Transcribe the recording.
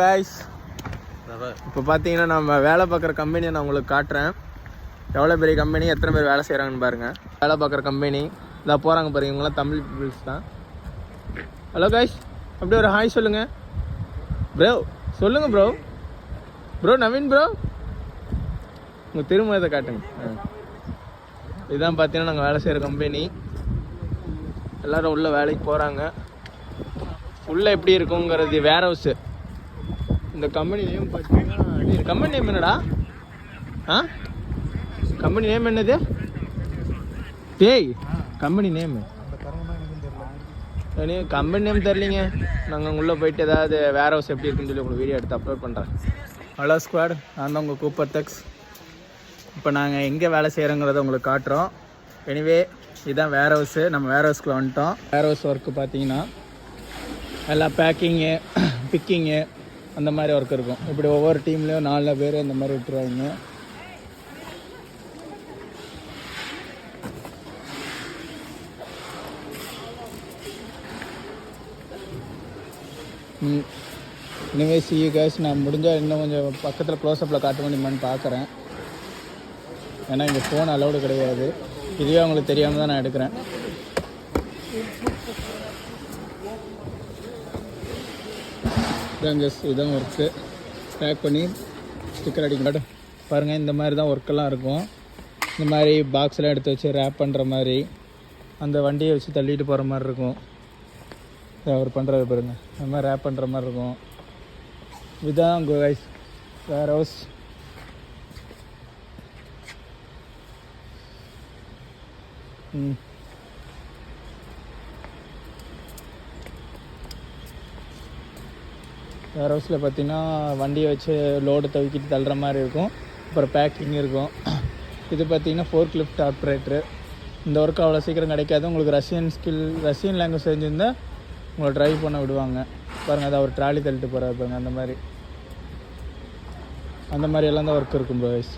Guys, இப்போ பார்த்தீங்கன்னா நம்ம வேலை பார்க்குற கம்பெனியை நான் உங்களுக்கு காட்டுறேன். எவ்வளோ பெரிய கம்பெனி, எத்தனை பேர் வேலை செய்கிறாங்கன்னு பாருங்கள். வேலை பார்க்குற கம்பெனி இதான் போகிறாங்க பாருங்க. இவங்களாம் தமிழ் பீப்புள்ஸ் தான். ஹலோ கைஸ், அப்படியே ஒரு ஹாய் சொல்லுங்கள் ப்ரோ. சொல்லுங்கள் ப்ரோ. ப்ரோ நவீன் ப்ரோ, உங்கள் திரும்ப இதை காட்டுங்க. இதுதான் பார்த்தீங்கன்னா நாங்கள் வேலை செய்கிற கம்பெனி. எல்லோரும் உள்ளே வேலைக்கு போகிறாங்க. உள்ளே எப்படி இருக்குங்கிறது வேர் ஹவுஸு. இந்த கம்பெனி நேம் பார்த்தீங்கன்னா, கம்பெனி நேம் என்னடா? கம்பெனி நேம் என்னது? டேய், கம்பெனி நேமு கம்பெனி நேம் தெரிலிங்க. நாங்கள் உள்ளே போயிட்டு ஏதாவது வேர் ஹவுஸ் எப்படி இருக்குன்னு சொல்லி உங்களுக்கு வீடியோ எடுத்து அப்லோட் பண்ணுறேன். ஹலோ ஸ்குவாட், நான் தான் உங்கள் கூப்பர் டெக்ஸ். இப்போ நாங்கள் எங்கே வேலை செய்கிறோங்கிறத உங்களுக்கு காட்டுறோம். எனிவே இதுதான் வேர் ஹவுஸு. நம்ம வேர் ஹவுஸ்க்குள்ள வந்துட்டோம். வேர் ஹவுஸ் ஒர்க்கு பார்த்தீங்கன்னா எல்லாம் பேக்கிங்கு, பிக்கிங்கு அந்த மாதிரி ஒர்க் இருக்கும். இப்படி ஒவ்வொரு டீம்லேயும் 4 பேர் இந்த மாதிரி விட்டுருவாங்க. இனிமே சி கேஸ் நான் முடிஞ்சால் இன்னும் கொஞ்சம் பக்கத்தில் க்ளோஸ்அப்பில் காட்ட முடியுமான்னு பார்க்குறேன். ஏன்னா இங்கே ஃபோன் அலௌடு கிடையாது. இதுவே அவங்களுக்கு தெரியாமல் தான் நான் எடுக்கிறேன். இதுதான் ஒர்க்கு. பேக் பண்ணி ஸ்டிக்கர் அடிக்க பாருங்கள். இந்த மாதிரி தான் ஒர்க்கெல்லாம் இருக்கும். இந்த மாதிரி பாக்ஸ்லாம் எடுத்து வச்சு ரேப் பண்ணுற மாதிரி, அந்த வண்டியை வச்சு தள்ளிட்டு போகிற மாதிரி இருக்கும். அவர் பண்ணுறது பாருங்கள். இந்த மாதிரி ரேப் பண்ணுற மாதிரி இருக்கும். இதுதான் கைஸ் வேர் ஹவுஸ். வேர் ஹவுஸில் பார்த்தீங்கன்னா வண்டியை வச்சு லோடு துவக்கிட்டு தள்ளுற மாதிரி இருக்கும். அப்புறம் பேக்கிங் இருக்கும். இது பார்த்தீங்கன்னா ஃபோர்க் லிஃப்ட் ஆப்ரேட்ரு. இந்த ஒர்க் அவ்வளோ சீக்கிரம் கிடைக்காது. உங்களுக்கு ரஷ்யன் லாங்குவேஜ் தெரிஞ்சிருந்தால் உங்களை ட்ரைவ் பண்ண விடுவாங்க. பாருங்கள், அதை அவர் ட்ராலி தள்ளிட்டு போகிறாரு பாருங்கள். அந்த மாதிரி எல்லாம் தான் ஒர்க் இருக்கும் பாய்ஸ்.